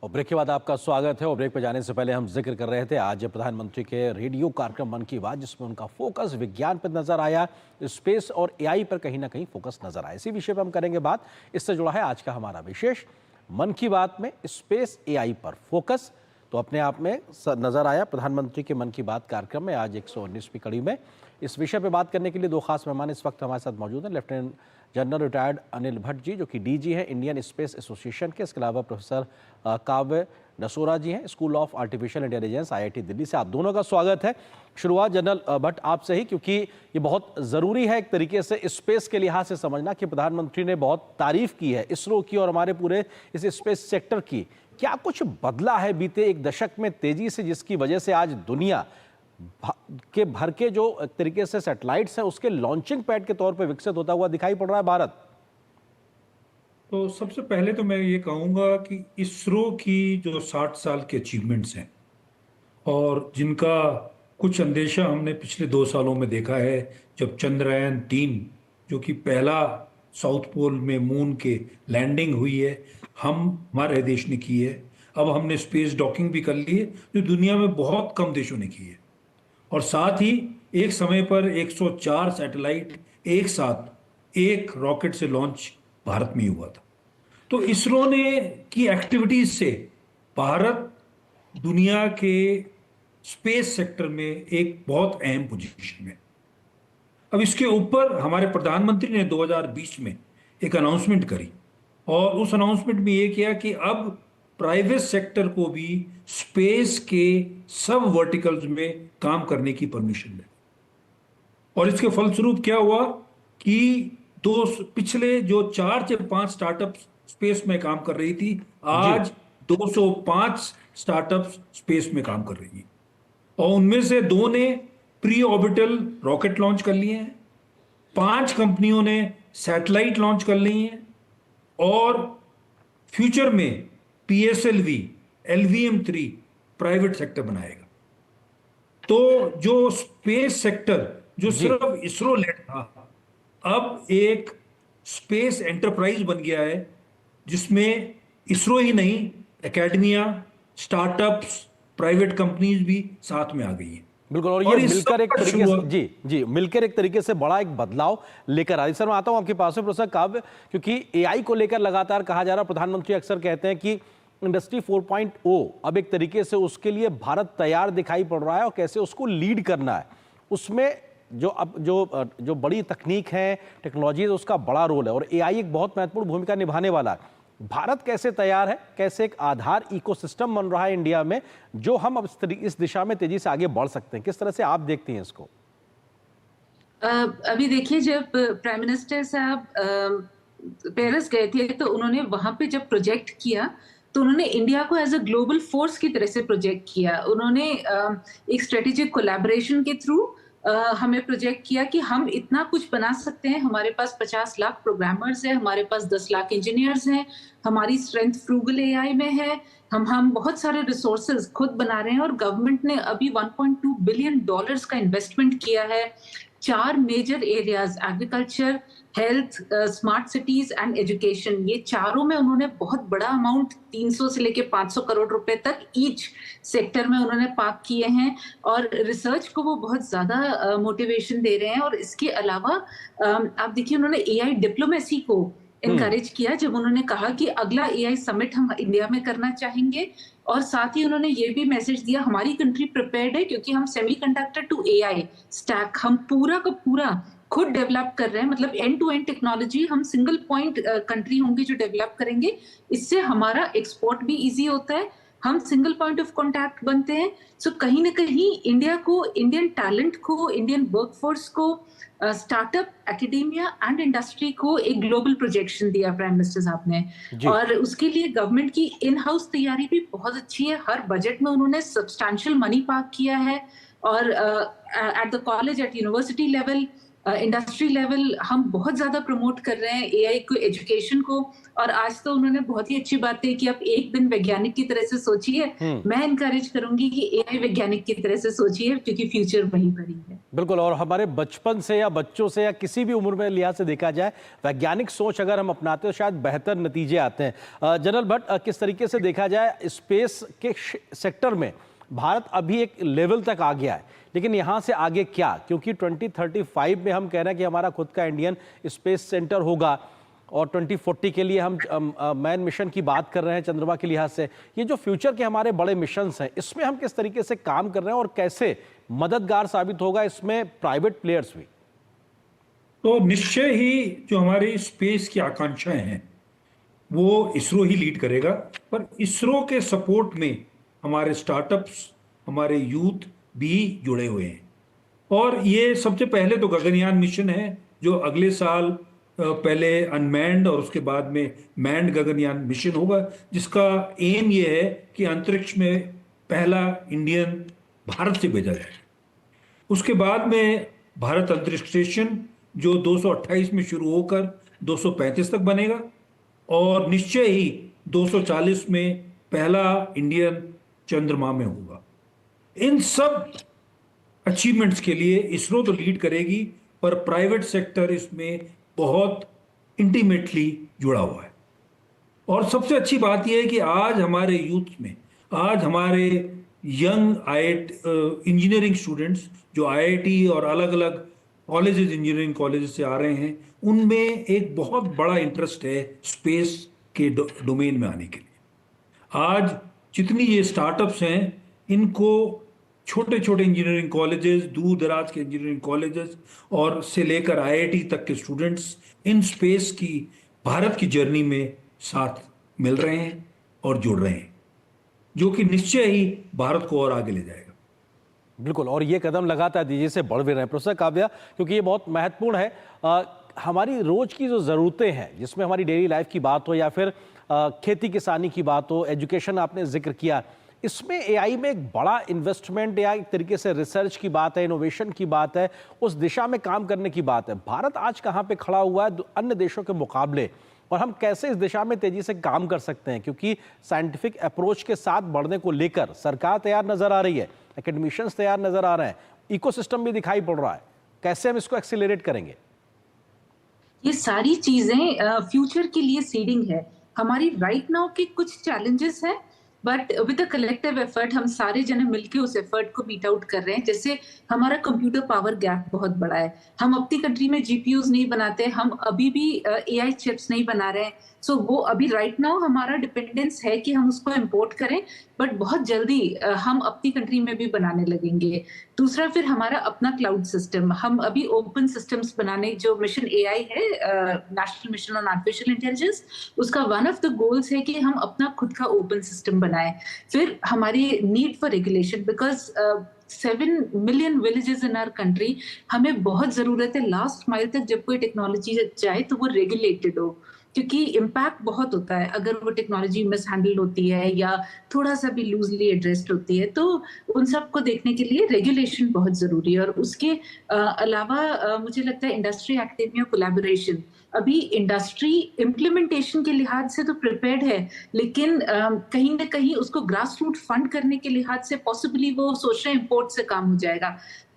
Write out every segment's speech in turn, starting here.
और ब्रेक के बाद आपका स्वागत है। और ब्रेक पर जाने से पहले हम जिक्र कर रहे थे आज प्रधानमंत्री के रेडियो कार्यक्रम मन की बात, जिसमें उनका फोकस विज्ञान पर नजर आया, स्पेस और एआई पर कहीं ना कहीं फोकस नजर आया। इसी विषय पर हम करेंगे बात। इससे जुड़ा है आज का हमारा विशेष मन की बात में स्पेस एआई पर फोकस। तो अपने आप में नजर आया प्रधानमंत्री के मन की बात कार्यक्रम में आज 119वीं कड़ी में इस विषय पर बात करने के लिए दो खास मेहमान इस वक्त हमारे साथ मौजूद हैं। Lieutenant general retired Anil Bhatt ji, जो कि डीजी हैं इंडियन स्पेस एसोसिएशन के। इसके अलावा प्रोफेसर काव्य नसोरा जी हैं, school of artificial intelligence, IIT Delhi से। आप दोनों का स्वागत है। शुरुआत जनरल भट्ट आपसे ही, क्योंकि ये बहुत ज़रूरी है एक तरीके से स्पेस के लिहाज से समझना कि प्रधानमंत्री ने बहुत तारीफ की है इसरो की और हमारे पूरे इस स्पेस सेक्टर की। क्या कुछ बदला है बीते एक दशक में तेजी से, जिसकी वजह से आज दुनिया के भर के जो एक तरीके से सैटेलाइट्स हैं उसके लॉन्चिंग पैड के तौर पे विकसित होता हुआ दिखाई पड़ रहा है भारत? तो सबसे पहले तो मैं ये कहूँगा कि इसरो की जो 60 साल के अचीवमेंट्स हैं और जिनका कुछ अंदेशा हमने पिछले 2 सालों में देखा है, जब चंद्रयान-3 जो कि पहला साउथ पोल में मून के लैंडिंग हुई है, हमारे देश ने की है। अब हमने स्पेस डॉकिंग भी कर ली है, जो दुनिया में बहुत कम देशों ने की है। और साथ ही एक समय पर 104 सैटेलाइट एक साथ एक रॉकेट से लॉन्च भारत में ही हुआ था। तो इसरो ने की एक्टिविटीज से भारत दुनिया के स्पेस सेक्टर में एक बहुत अहम पोजीशन में। अब इसके ऊपर हमारे प्रधानमंत्री ने 2020 में एक अनाउंसमेंट करी और उस अनाउंसमेंट में ये किया कि अब प्राइवेट सेक्टर को भी स्पेस के सब वर्टिकल्स में काम करने की परमिशन दे। और इसके फलस्वरूप क्या हुआ कि पिछले जो 4 से 5 स्टार्टअप स्पेस में काम कर रही थी, आज 205 स्टार्टअप्स स्पेस में काम कर रही है। और उनमें से 2 ने प्री ऑर्बिटल रॉकेट लॉन्च कर लिए हैं, 5 कंपनियों ने सैटेलाइट लॉन्च कर ली हैं और फ्यूचर में PSLV LVM-3 प्राइवेट सेक्टर बनाएगा। तो जो स्पेस सेक्टर जो सिर्फ इसरो लेड था, अब एक स्पेस एंटरप्राइज बन गया है, जिसमें इसरो ही नहीं, एकेडमिया, स्टार्टअप्स, प्राइवेट कंपनीज भी साथ में आ गई हैं। बिल्कुल। और ये मिलकर एक तरीके से मिलकर एक तरीके से बड़ा एक बदलाव लेकर आ रही। सर मैं आता हूं आपके पास में प्रोफेसर काव्य, क्योंकि एआई को लेकर लगातार कहा जा रहा है, प्रधानमंत्री अक्सर कहते हैं कि इंडस्ट्री 4.0 अब एक तरीके से उसके लिए भारत तैयार दिखाई पड़ रहा है और कैसे उसको लीड करना है। उसमें जो बड़ी तकनीक है, टेक्नोलॉजी है, उसका बड़ा रोल है और एआई एक बहुत महत्वपूर्ण भूमिका निभाने वाला है। भारत कैसे तैयार है, कैसे एक आधार इकोसिस्टम बन रहा है इंडिया में, जो हम अब इस दिशा में तेजी से आगे बढ़ सकते हैं? किस तरह से आप देखती हैं इसको? अभी देखिए, जब प्राइम मिनिस्टर साहब पेरिस गए थे तो उन्होंने वहां पे जब प्रोजेक्ट किया तो उन्होंने इंडिया को एज अ ग्लोबल फोर्स की तरह से प्रोजेक्ट किया। उन्होंने एक स्ट्रेटेजिक कोलैबोरेशन के थ्रू हमें प्रोजेक्ट किया कि हम इतना कुछ बना सकते हैं। हमारे पास 50 लाख प्रोग्रामर्स हैं, हमारे पास 10 लाख इंजीनियर्स हैं, हमारी स्ट्रेंथ फ्रूगल एआई में है, हम बहुत सारे रिसोर्सेज खुद बना रहे हैं। और गवर्नमेंट ने अभी $1.2 बिलियन का इन्वेस्टमेंट किया है 4 major areas, agriculture, health, smart cities and education. ये चारों में उन्होंने बहुत बड़ा अमाउंट 300 से लेके 500 करोड़ रुपए तक ईच सेक्टर में उन्होंने पार्क किए हैं और रिसर्च को वो बहुत ज्यादा मोटिवेशन दे रहे हैं। और इसके अलावा आप देखिए, उन्होंने एआई डिप्लोमेसी को इनकरेज किया जब उन्होंने कहा कि अगला एआई समिट हम इंडिया में करना चाहेंगे। और साथ ही उन्होंने ये भी मैसेज दिया, हमारी कंट्री प्रिपेयर्ड है क्योंकि हम सेमीकंडक्टर टू एआई स्टैक हम पूरा का पूरा खुद डेवलप कर रहे हैं। मतलब एंड टू एंड टेक्नोलॉजी हम सिंगल पॉइंट कंट्री होंगे जो डेवलप करेंगे। इससे हमारा एक्सपोर्ट भी इजी होता है, हम सिंगल पॉइंट ऑफ कांटेक्ट बनते हैं। सो कहीं ना कहीं इंडिया को, इंडियन टैलेंट को, इंडियन वर्कफोर्स को, स्टार्टअप, एकेडेमिया एंड इंडस्ट्री को एक ग्लोबल प्रोजेक्शन दिया प्राइम मिनिस्टर साहब ने। और उसके लिए गवर्नमेंट की इन हाउस तैयारी भी बहुत अच्छी है। हर बजट में उन्होंने सब्सटैंशियल मनी पार्क किया है और at the college, at university level industry level हम बहुत ज्यादा प्रमोट कर रहे हैं एआई को, एजुकेशन को। और आज तो उन्होंने बहुत ही अच्छी बात है कि आप एक दिन वैज्ञानिक की तरह से सोचिए। मैं इनकरेज करूंगी कि एआई वैज्ञानिक की तरह से सोचिए, क्योंकि फ्यूचर वहीं पर ही है। बिल्कुल, और हमारे बचपन से या बच्चों से या किसी भी उम्र में लिहाज से देखा जाए, वैज्ञानिक सोच अगर हम अपनाते हैं तो शायद बेहतर नतीजे आते हैं। जनरल भट्ट, किस तरीके से देखा जाए स्पेस के सेक्टर में भारत अभी एक लेवल तक आ गया है, लेकिन यहाँ से आगे क्या? क्योंकि 2035 में हम कह रहे हैं कि हमारा खुद का इंडियन स्पेस सेंटर होगा और 2040 के लिए हम मैन मिशन की बात कर रहे हैं चंद्रमा के लिहाज से। ये जो फ्यूचर के हमारे बड़े मिशंस हैं, इसमें हम किस तरीके से काम कर रहे हैं और कैसे मददगार साबित होगा इसमें प्राइवेट प्लेयर्स भी? तो निश्चय ही जो हमारी स्पेस की आकांक्षाएं हैं वो इसरो ही लीड करेगा, पर इसरो के सपोर्ट में हमारे स्टार्टअप्स, हमारे यूथ भी जुड़े हुए हैं। और ये सबसे पहले तो गगनयान मिशन है जो अगले साल पहले अनमैन्ड और उसके बाद में मैन्ड गगनयान मिशन होगा, जिसका एम ये है कि अंतरिक्ष में पहला इंडियन भारत से भेजा जाए। उसके बाद में भारत अंतरिक्ष स्टेशन जो 228 में शुरू होकर 235 तक बनेगा, और निश्चय ही 240 में पहला इंडियन चंद्रमा में होगा। इन सब अचीवमेंट्स के लिए इसरो तो लीड करेगी, पर प्राइवेट सेक्टर इसमें बहुत इंटीमेटली जुड़ा हुआ है। और सबसे अच्छी बात यह है कि आज हमारे यूथ में, आज हमारे यंग इंजीनियरिंग स्टूडेंट्स जो आईआईटी और अलग अलग कॉलेजेस, इंजीनियरिंग कॉलेजेस से आ रहे हैं, उनमें एक बहुत बड़ा इंटरेस्ट है स्पेस के डोमेन में आने के लिए। आज जितनी ये स्टार्टअप्स हैं, इनको छोटे छोटे इंजीनियरिंग कॉलेजेस, दूर दराज के इंजीनियरिंग कॉलेजेस और से लेकर आईआईटी तक के स्टूडेंट्स इन स्पेस की भारत की जर्नी में साथ मिल रहे हैं और जुड़ रहे हैं, जो कि निश्चय ही भारत को और आगे ले जाएगा। बिल्कुल, और ये कदम लगातार तेजी से बढ़ भी रहे हैं प्रोफेसर काव्या, क्योंकि ये बहुत महत्वपूर्ण है। हमारी रोज की जो ज़रूरतें हैं, जिसमें हमारी डेली लाइफ की बात हो या फिर खेती किसानी की बात हो, एजुकेशन आपने जिक्र किया, इसमें एआई में एक बड़ा इन्वेस्टमेंट या एक तरीके से रिसर्च की बात है, इनोवेशन की बात है, उस दिशा में काम करने की बात है। भारत आज कहाँ पे खड़ा हुआ है अन्य देशों के मुकाबले, और हम कैसे इस दिशा में तेजी से काम कर सकते हैं? क्योंकि साइंटिफिक अप्रोच के साथ बढ़ने को लेकर सरकार तैयार नजर आ रही है, एकेडमिशियंस तैयार नजर आ रहे हैं, इकोसिस्टम भी दिखाई पड़ रहा है। कैसे हम इसको एक्सीलरेट करेंगे? ये सारी चीजें फ्यूचर के लिए सीडिंग है। हमारी राइट नाउ के कुछ चैलेंजेस हैं, but with a collective effort हम सारे जने मिलके उस एफर्ट को मीट आउट कर रहे हैं। जैसे हमारा कंप्यूटर पावर गैप बहुत बड़ा है, हम अपनी कंट्री में जीपीयूज नहीं बनाते, हम अभी भी एआई चिप्स नहीं बना रहे हैं। सो वो अभी राइट नाउ हमारा डिपेंडेंस है कि हम उसको इंपोर्ट करें, बट बहुत जल्दी हम अपनी कंट्री में भी बनाने लगेंगे। दूसरा, फिर हमारा अपना क्लाउड सिस्टम, हम अभी ओपन सिस्टम्स बनाने, जो मिशन एआई है, national mission on artificial intelligence, उसका वन ऑफ द गोल्स है कि हम अपना खुद का ओपन सिस्टम बनाएं। फिर हमारी need for regulation, because 7 million villages in our country, हमें बहुत जरूरत है लास्ट माइल तक जब कोई टेक्नोलॉजी जाए तो वो रेगुलेटेड हो, क्योंकि इम्पैक्ट बहुत होता है अगर वो टेक्नोलॉजी मिसहैंडल होती है या थोड़ा सा भी लूजली एड्रेस्ड होती है। तो उन सब को देखने के लिए रेगुलेशन बहुत जरूरी है। और उसके अलावा मुझे लगता है इंडस्ट्री एकेडमिया कोलैबोरेशन, अभी इंडस्ट्री इम्प्लीमेंटेशन के लिहाज से तो प्रिपेयर्ड है, लेकिन कहीं ना कहीं उसको ग्रास रूट फंड करने के लिहाज से पॉसिबली वो सोच रहे हैं इम्पोर्ट से काम हो जाएगा।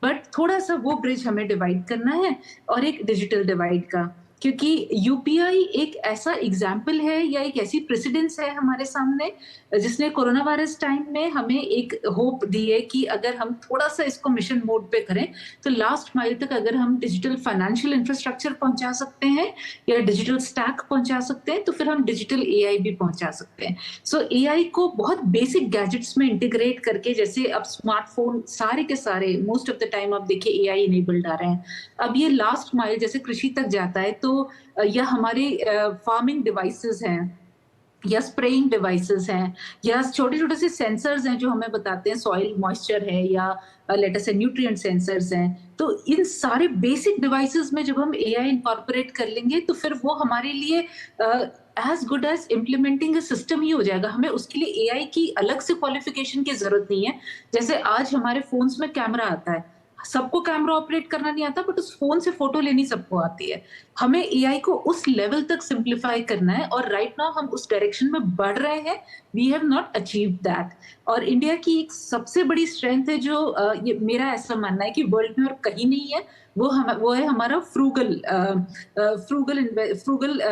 बट थोड़ा सा वो ब्रिज हमें डिवाइड करना है, और एक डिजिटल डिवाइड का, क्योंकि यूपीआई एक ऐसा एग्जाम्पल है या एक ऐसी प्रेसिडेंस है हमारे सामने, जिसने कोरोना वायरस टाइम में हमें एक होप दी है कि अगर हम थोड़ा सा इसको मिशन मोड पे करें तो लास्ट माइल तक अगर हम डिजिटल फाइनेंशियल इंफ्रास्ट्रक्चर पहुंचा सकते हैं या डिजिटल स्टैक पहुंचा सकते हैं, तो फिर हम डिजिटल एआई भी पहुंचा सकते हैं। सो एआई को बहुत बेसिक गैजेट्स में इंटीग्रेट करके, जैसे अब स्मार्टफोन सारे के सारे मोस्ट ऑफ द टाइम आप देखिए एआई इनेबल्ड आ रहे हैं। अब ये लास्ट माइल जैसे कृषि तक जाता है, तो या हमारे फार्मिंग डिवाइसेस हैं या स्प्रेइंग डिवाइसेस हैं या छोटे छोटे से सेंसर्स हैं जो हमें बताते हैं सॉइल मॉइस्चर है या लेट अस से न्यूट्रिएंट सेंसर्स हैं। तो इन सारे बेसिक डिवाइसेस में जब हम एआई इनकॉर्पोरेट कर लेंगे तो फिर वो हमारे लिए as good as implementing a system ही हो जाएगा। हमें उसके लिए एआई की अलग से क्वालिफिकेशन की जरूरत नहीं है। जैसे आज हमारे फोन्स में कैमरा आता है, सबको कैमरा ऑपरेट करना नहीं आता, बट उस फोन से फोटो लेनी सबको आती है। हमें एआई को उस लेवल तक सिंप्लीफाई करना है, और राइट नाउ हम उस डायरेक्शन में बढ़ रहे हैं। We have not achieved that. और इंडिया की एक सबसे बड़ी स्ट्रेंथ है, जो ये मेरा ऐसा मानना है कि वर्ल्ड में और कहीं नहीं है, वो है हमारा फ्रूगल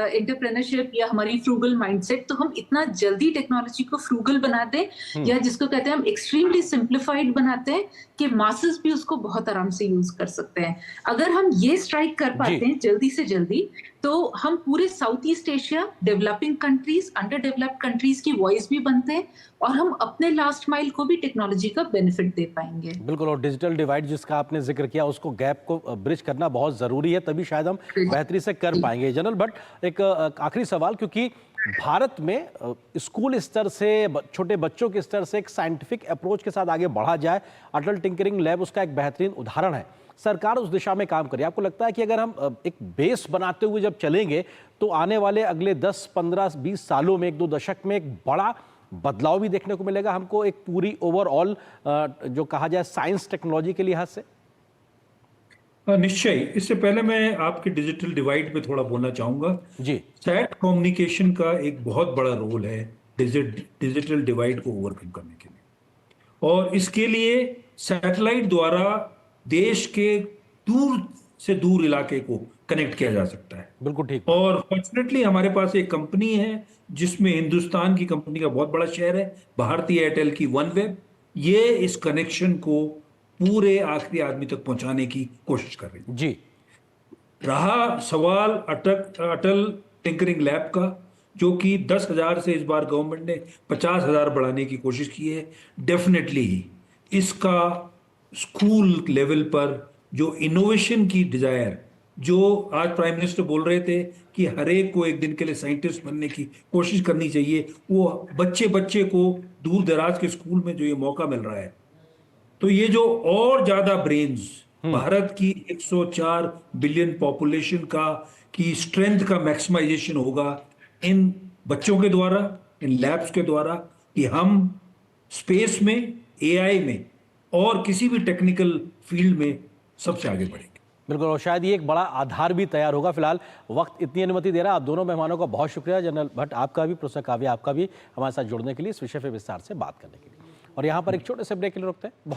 एंटरप्रेन्योरशिप या हमारी फ्रूगल माइंडसेट। तो हम इतना जल्दी टेक्नोलॉजी को फ्रूगल बनाते हैं, या जिसको कहते हैं हम एक्सट्रीमली सिंप्लीफाइड बनाते हैं, कि मासेस भी उसको बहुत आराम से यूज कर सकते हैं। अगर हम ये स्ट्राइक कर पाते हैं जल्दी से जल्दी, तो हम पूरे south east Asia, developing countries, under developed countries की वॉइस भी बनते हैं, और हम अपने लास्ट माइल को भी टेक्नोलॉजी का बेनिफिट दे पाएंगे। बिल्कुल, और डिजिटल डिवाइड जिसका आपने जिक्र किया, उसको गैप को ब्रिज करना बहुत ज़रूरी है, तभी शायद हम बेहतरी से कर पाएंगे। जनरल भट्ट, एक आखिरी सवाल, क्योंकि भारत में स्कूल स्तर से, छोटे बच्चों के स्तर से एक साइंटिफिक अप्रोच के साथ आगे बढ़ा जाए, अटल टिंकरिंग लैब उसका एक बेहतरीन उदाहरण है। सरकार उस दिशा में काम करे। आपको लगता है कि अगर हम एक बेस बनाते हुए जब चलेंगे, तो आने वाले अगले 10, 15, 20 सालों में, 1-2 दशक में एक बड़ा बदलाव भी देखने को मिलेगा हमको, एक पूरी ओवरऑल जो कहा जाए साइंस टेक्नोलॉजी के लिहाज से? निश्चय। इससे पहले मैं आपके डिजिटल डिवाइड पे थोड़ा बोलना चाहूंगा। जी। सैट कम्युनिकेशन का एक बहुत बड़ा रोल है डिजिटल डिवाइड को ओवरकम करने के लिए, और इसके लिए सैटेलाइट द्वारा देश के दूर से दूर इलाके को कनेक्ट किया जा सकता है। बिल्कुल ठीक। और फॉर्चुनेटली हमारे पास एक कंपनी है जिसमें हिंदुस्तान की कंपनी का बहुत बड़ा शेयर है, भारतीय एयरटेल की वनवेब। ये इस कनेक्शन को पूरे आखिरी आदमी तक पहुंचाने की कोशिश कर रही है। जी। रहा सवाल अटल टिंकरिंग लैब का, जो कि 10,000 से इस बार गवर्नमेंट ने 50,000 बढ़ाने की कोशिश की है। डेफिनेटली इसका स्कूल लेवल पर जो इनोवेशन की डिजायर, जो आज प्राइम मिनिस्टर बोल रहे थे कि हर एक को एक दिन के लिए साइंटिस्ट बनने की कोशिश करनी चाहिए, वो बच्चे बच्चे को दूर दराज के स्कूल में जो ये मौका मिल रहा है, तो ये जो और ज्यादा ब्रेन्स, भारत की 104 बिलियन पॉपुलेशन की स्ट्रेंथ का मैक्सिमाइजेशन होगा इन बच्चों के द्वारा, इन लैब्स के द्वारा, कि हम स्पेस में, एआई में और किसी भी टेक्निकल फील्ड में सबसे आगे बढ़ेंगे। बिल्कुल, और शायद ये एक बड़ा आधार भी तैयार होगा। फिलहाल वक्त इतनी अनुमति दे रहा है। आप दोनों मेहमानों का बहुत शुक्रिया, जनरल भट्ट आपका भी, प्रोफेसर काव्या आपका भी, हमारे साथ जुड़ने के लिए, इस विषय पर विस्तार से बात करने के लिए। और यहाँ पर एक छोटे से ब्रेक के लिए रुकते हैं।